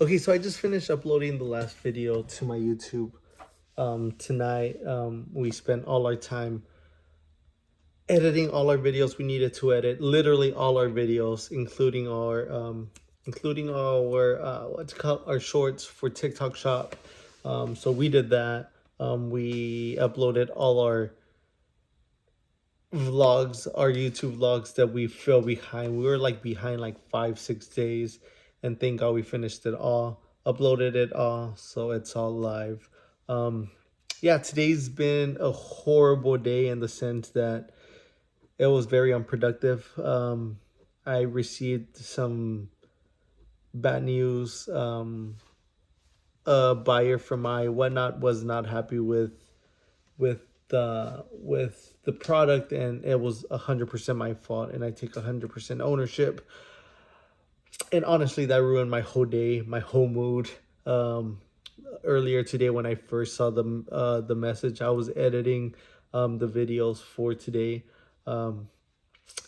Okay, so I just finished uploading the last video to my YouTube. Tonight, we spent all our time editing all our videos we needed to edit, literally all our videos, including our what's it called, our shorts for TikTok Shop. So we did that. We uploaded all our vlogs, our YouTube vlogs that we fell behind. We were like behind like 5, 6 days, and thank God we finished it all, uploaded it all, so it's all live. Um, yeah, today's been a horrible day in the sense that it was very unproductive. I received some bad news. A buyer from my whatnot was not happy with the product, and it was 100% my fault, and I take 100% ownership. And honestly, that ruined my whole day, my whole mood. um Earlier today, when I first saw the message, I was editing the videos for today. And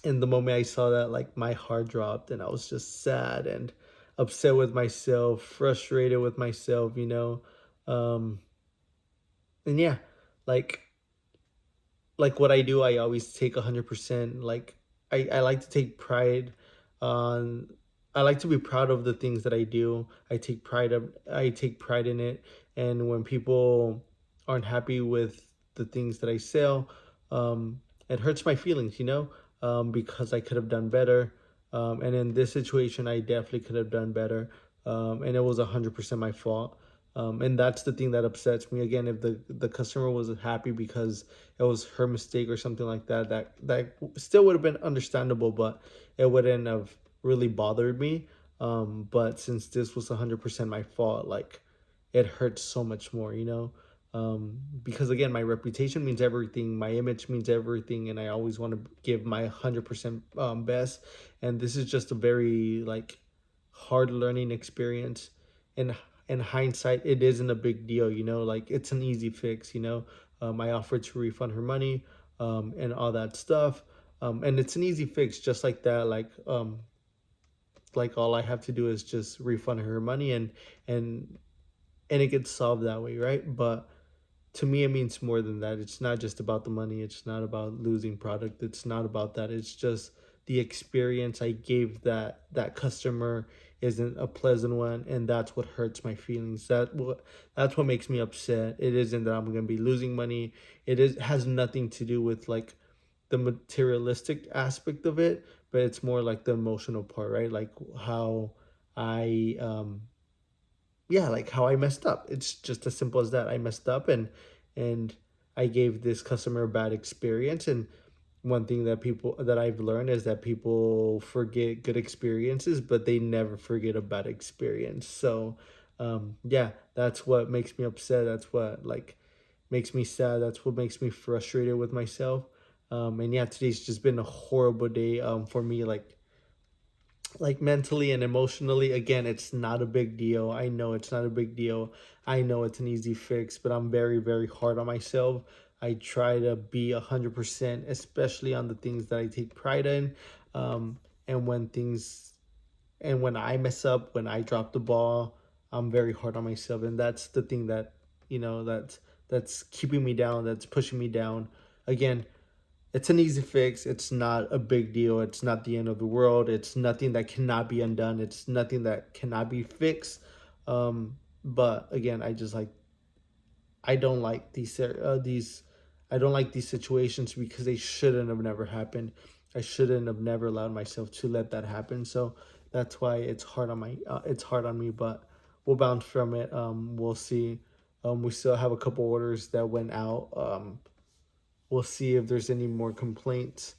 the moment I saw that, like, my heart dropped, and I was just sad and upset with myself, frustrated with myself, um and yeah, like what I do, I always take 100%. Like, I like to take pride on. I like to be proud of the things that I do. I take pride in it. And when people aren't happy with the things that I sell, it hurts my feelings, because I could have done better. And in this situation, I definitely could have done better. And it was 100% my fault. And that's the thing that upsets me. Again, if the customer was happy because it was her mistake or something like that, that still would have been understandable, but it wouldn't have really bothered me. But since this was 100% my fault, like, it hurts so much more, because again, my reputation means everything, my image means everything, and I always want to give my 100% best. And this is just a very, like, hard learning experience. And in hindsight, it isn't a big deal, like, it's an easy fix. I offered to refund her money, and all that stuff. And it's an easy fix, just like that. Like, all I have to do is just refund her money, and it gets solved that way, right? But to me, it means more than that. It's not just about the money. It's not about losing product. It's not about that. It's just the experience I gave that customer isn't a pleasant one, and that's what hurts my feelings. That's what makes me upset. It isn't that I'm gonna be losing money. Has nothing to do with, like, the materialistic aspect of it, but it's more like the emotional part, right? Like, how I yeah, like, how I messed up. It's just as simple as that. I messed up, and I gave this customer a bad experience. And one thing that I've learned is that people forget good experiences, but they never forget a bad experience. So, yeah, that's what makes me upset. That's what, like, makes me sad. That's what makes me frustrated with myself. And yeah, today's just been a horrible day for me, like mentally and emotionally. Again, it's not a big deal. I know it's not a big deal. I know it's an easy fix, but I'm very, very hard on myself. I try to be 100%, especially on the things that I take pride in. And when I mess up, when I drop the ball, I'm very hard on myself. And that's the thing that, that's keeping me down, that's pushing me down. Again, it's an easy fix. It's not a big deal. It's not the end of the world. It's nothing that cannot be undone. It's nothing that cannot be fixed. But again, I don't like these I don't like these situations, because they shouldn't have never happened. I shouldn't have never allowed myself to let that happen. So that's why it's hard on me. But we'll bounce from it. We'll see. We still have a couple orders that went out. We'll see if there's any more complaints.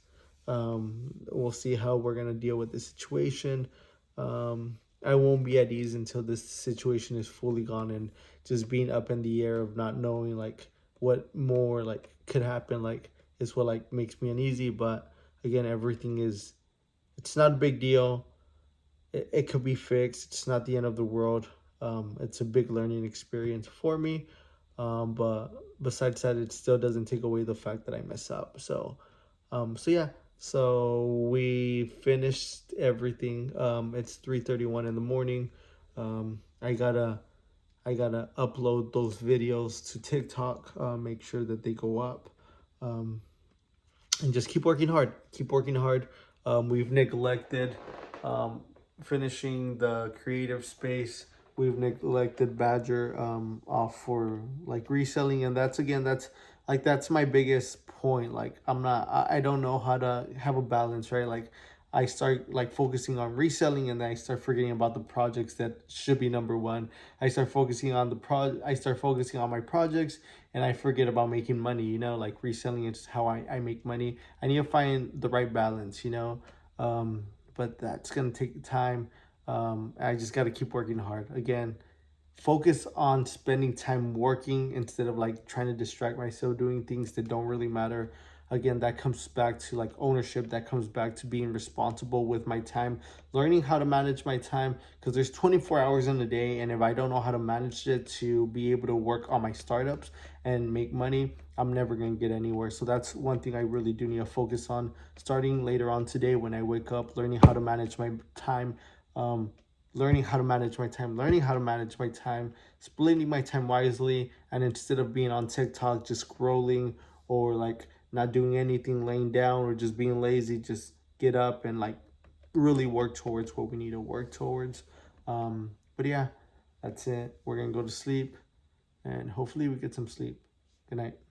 We'll see how we're gonna deal with the situation. I won't be at ease until this situation is fully gone, and just being up in the air of not knowing, like, what more, like, could happen, like, is what, like, makes me uneasy. But again, it's not a big deal. It could be fixed. It's not the end of the world. It's a big learning experience for me. But besides that, it still doesn't take away the fact that I mess up. So yeah. So we finished everything. It's 3:31 in the morning. I gotta I gotta upload those videos to TikTok, make sure that they go up, um, and just keep working hard. Keep working hard. We've neglected um, finishing the creative space. We've neglected Badger off for like reselling, and that's again that's my biggest point. Like I don't know how to have a balance, right? Like I start like focusing on reselling, and then I start forgetting about the projects that should be number one. I start focusing on my projects, and I forget about making money. Like reselling is how I make money. I need to find the right balance. But that's gonna take time. I just got to keep working hard. Again, focus on spending time working instead of like trying to distract myself doing things that don't really matter. Again, that comes back to like ownership. That comes back to being responsible with my time, learning how to manage my time, because there's 24 hours in a day, and if I don't know how to manage it to be able to work on my startups and make money, I'm never going to get anywhere. So that's one thing I really do need to focus on starting later on today when I wake up, learning how to manage my time. um, Learning how to manage my time, splitting my time wisely, and instead of being on TikTok just scrolling, or like not doing anything, laying down, or just being lazy, just get up and like really work towards what we need to work towards. But yeah, that's it. We're gonna go to sleep, and hopefully we get some sleep. Good night.